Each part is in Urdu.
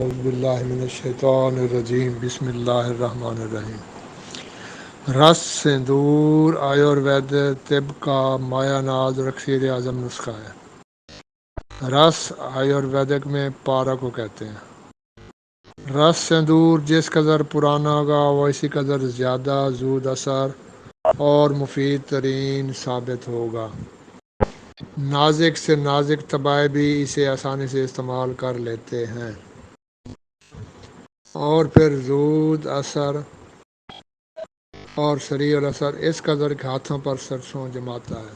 اعوذ باللہ من الشیطان الرجیم بسم اللہ الرحمن الرحیم۔ رس سندور آیوروید طب کا مایہ ناز اور اکسیر اعظم نسخہ ہے۔ رس آیورویدک میں پارا کو کہتے ہیں۔ رس سندور جس قدر پرانا ہوگا وہ اسی قدر زیادہ زود اثر اور مفید ترین ثابت ہوگا۔ نازک سے نازک طباع بھی اسے آسانی سے استعمال کر لیتے ہیں اور پھر زود اثر اور سریع الاثر اس قدر کے ہاتھوں پر سرسوں جماتا ہے۔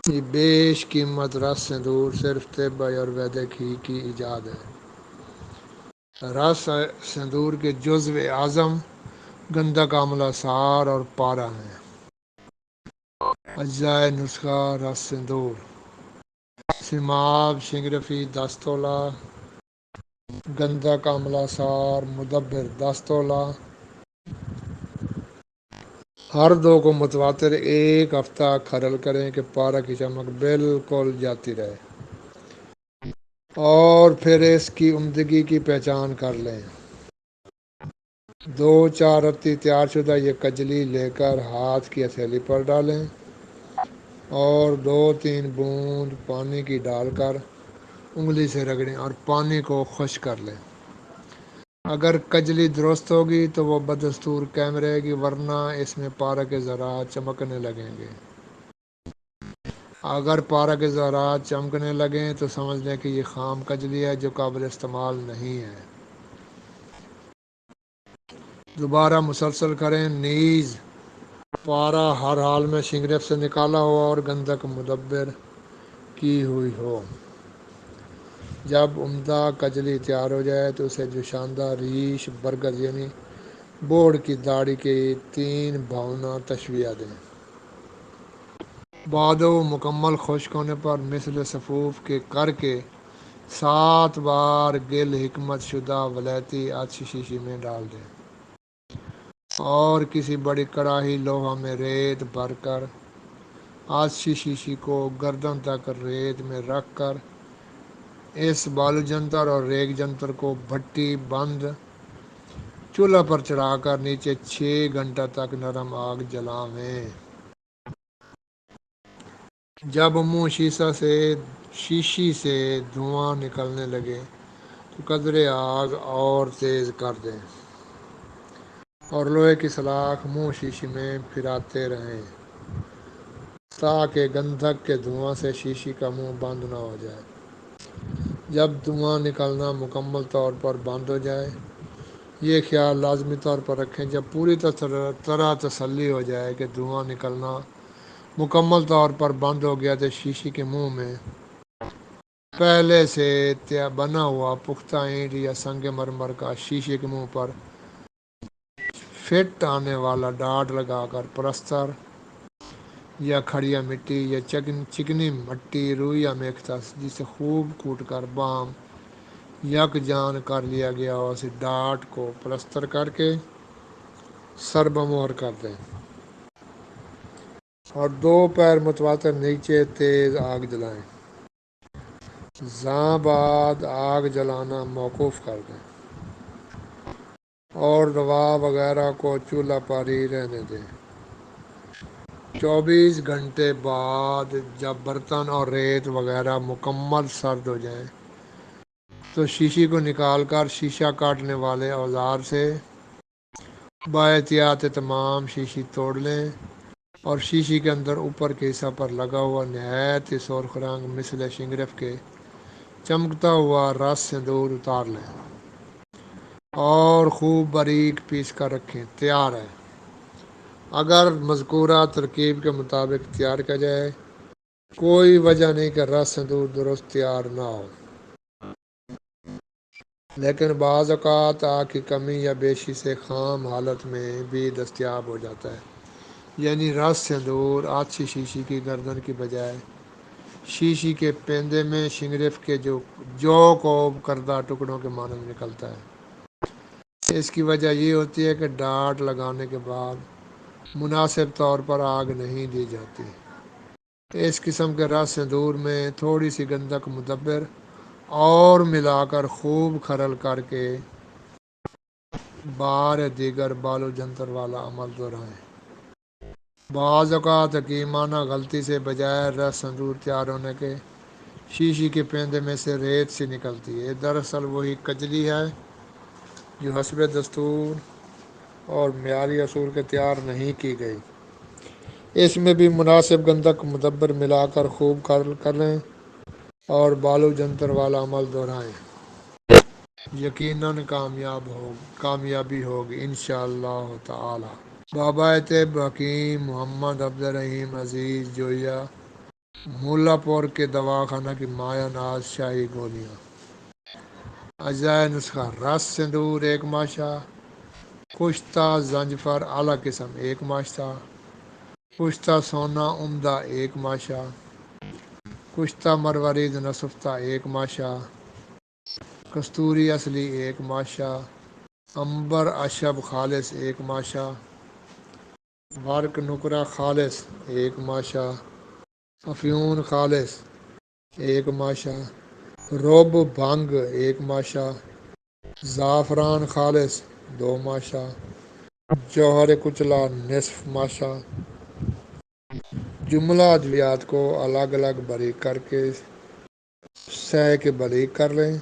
یہ بیش قیمت رس سندور صرف طب آیورویدک ہی کی ایجاد ہے۔ رس سندور کے جزو اعظم گندھک آملہ سار اور پارا ہیں۔ اجزائے نسخہ رس سندور: سیماب شنگرفی 10 تولہ، گندھک آملہ سار مدبر 10 تولہ۔ ہر دو کو متواتر 1 ہفتہ کھرل کریں کہ پارا کی چمک بالکل جاتی رہے اور پھر اس کی عمدگی کی پہچان کر لیں۔ 2-4 رتی تیار شدہ یہ کجلی لے کر ہاتھ کی ہتھیلی پر ڈالیں اور 2-3 بوند پانی کی ڈال کر انگلی سے رگڑیں اور پانی کو خشک کر لیں۔ اگر کجلی درست ہوگی تو وہ بدستور قائم رہے گی، ورنہ اس میں پارا کے ذرات چمکنے لگیں گے۔ اگر پارا کے ذرات چمکنے لگیں تو سمجھ لیں کہ یہ خام کجلی ہے جو قابل استعمال نہیں ہے۔ دوبارہ مسلسل کریں، نیز پارا ہر حال میں شنگرف سے نکالا ہو اور گندھک مدبر کی ہوئی ہو۔ جب عمدہ کجلی تیار ہو جائے تو اسے جوشاندہ ریش برگد یعنی بوڑ کی داڑھی کی 3 بھاؤنا تشبیہ دیں۔ بعد وہ مکمل خشک ہونے پر مثل صفوف کے کر کے 7 بار گل حکمت شدہ ولیتی اچھی شیشی میں ڈال دیں اور کسی بڑی کڑاہی لوہا میں ریت بھر کر اچھی شیشی کو گردن تک ریت میں رکھ کر اس بالو جنتر اور ریگ جنتر کو بھٹی بند چولہا پر چڑھا کر نیچے 6 گھنٹہ تک نرم آگ جلائیں۔ جب منہ شیشی سے دھواں نکلنے لگے تو قدرے آگ اور تیز کر دیں اور لوہے کی سلاخ منہ شیشی میں پھراتے رہیں تاکہ گندھک کے دھواں سے شیشی کا منہ بند نہ ہو جائے۔ جب دھواں نکلنا مکمل طور پر بند ہو جائے، یہ خیال لازمی طور پر رکھیں جب پوری طرح تسلی ہو جائے کہ دھواں نکلنا مکمل طور پر بند ہو گیا تو شیشی کے منہ میں پہلے سے بنا ہوا پختہ اینٹ یا سنگ مرمر کا شیشے کے منہ پر فٹ آنے والا ڈاٹ لگا کر پلستر یا کھڑیا مٹی یا چکنی مٹی روئی یا میختا جسے خوب کوٹ کر باہم یکجان کر لیا گیا ہو اسے ڈاٹ کو پلستر کر کے سربمہر کر دیں اور 2 پیر متواتر نیچے تیز آگ جلائیں۔ زاں بعد آگ جلانا موقوف کر دیں اور دوا وغیرہ کو چولہا پر ہی رہنے دیں۔ 24 گھنٹے بعد جب برتن اور ریت وغیرہ مکمل سرد ہو جائیں تو شیشی کو نکال کر شیشہ کاٹنے والے اوزار سے باحتیاط تمام شیشی توڑ لیں اور شیشی کے اندر اوپر کے حصہ پر لگا ہوا نہایت سرخ رنگ مثل شنگرف کے چمکتا ہوا رس سندور اتار لیں اور خوب باریک پیس کر رکھیں۔ تیار ہے۔ اگر مذکورہ ترکیب کے مطابق تیار کیا جائے کوئی وجہ نہیں کہ رس سندور درست تیار نہ ہو، لیکن بعض اوقات آگ کی کمی یا بیشی سے خام حالت میں بھی دستیاب ہو جاتا ہے، یعنی رس سندور اچھی شیشی کی گردن کی بجائے شیشی کے پیندے میں شنگرف کے جو کوب کردہ ٹکڑوں کے مانند نکلتا ہے۔ اس کی وجہ یہ ہوتی ہے کہ ڈاٹ لگانے کے بعد مناسب طور پر آگ نہیں دی جاتی۔ اس قسم کے رس سندور میں تھوڑی سی گندھک مدبر اور ملا کر خوب کھرل کر کے بار دیگر بال و جنتر والا عمل دہرائیں۔ بعض اوقات حکیمانہ غلطی سے بجائے رس سندور تیار ہونے کے شیشی کے پیندے میں سے ریت سی نکلتی ہے، دراصل وہی کجلی ہے جو حسب دستور اور معیاری اصول کے تیار نہیں کی گئی۔ اس میں بھی مناسب گندھک مدبر ملا کر خوب کھرل کر لیں اور بالو جنتر والا عمل دہرائیں، یقیناً کامیابی ہوگی انشاءاللہ تعالی۔ بابا طب حکیم محمد عبدالرحیم عزیز جوئیہ، ملا پور کے دواخانہ کی مایہ ناز شاہی گولیاں۔ اجزائے نسخہ: رس سندور 1 ماشا، کشتہ زنجفر اعلیٰ قسم 1 ماشا، کشتہ سونا عمدہ 1 ماشا، کشتہ مروارید نصفتہ 1 ماشا، کستوری اصلی 1 ماشا، عنبر اشب خالص 1 ماشا، ورق نکرہ خالص 1 ماشا، افیون خالص 1 ماشا، روب بھنگ 1 ماشا، زعفران خالص 2 ماشا، جوہر کچلا نصف ماشا۔ جملہ ادویات کو الگ الگ باریک کر کے سہ کے باریک کر لیں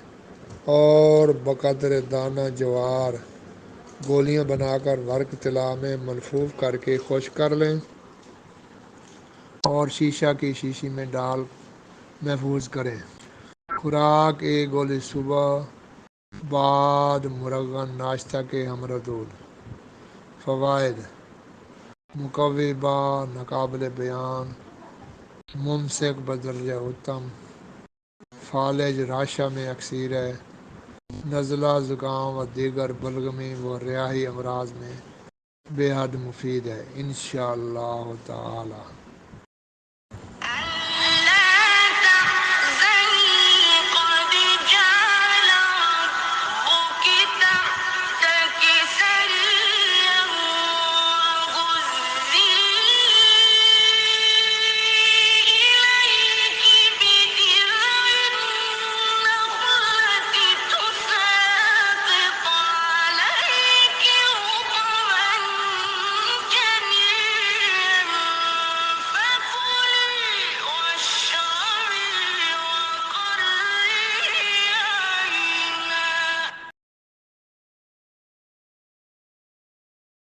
اور بقدر دانہ جوار گولیاں بنا کر ورق طلا میں ملفوف کر کے خشک کر لیں اور شیشہ کی شیشی میں ڈال محفوظ کریں۔ خوراک: 1 گولی صبح بعد مرغن ناشتہ کے ہمراہ دودھ۔ فوائد: مقوی با ناقابل بیان، ممسک بدرجہ اتم، فالج راشا میں اکثیر ہے، نزلہ زکام و دیگر بلغمی و ریاحی امراض میں بے حد مفید ہے انشاءاللہ تعالی۔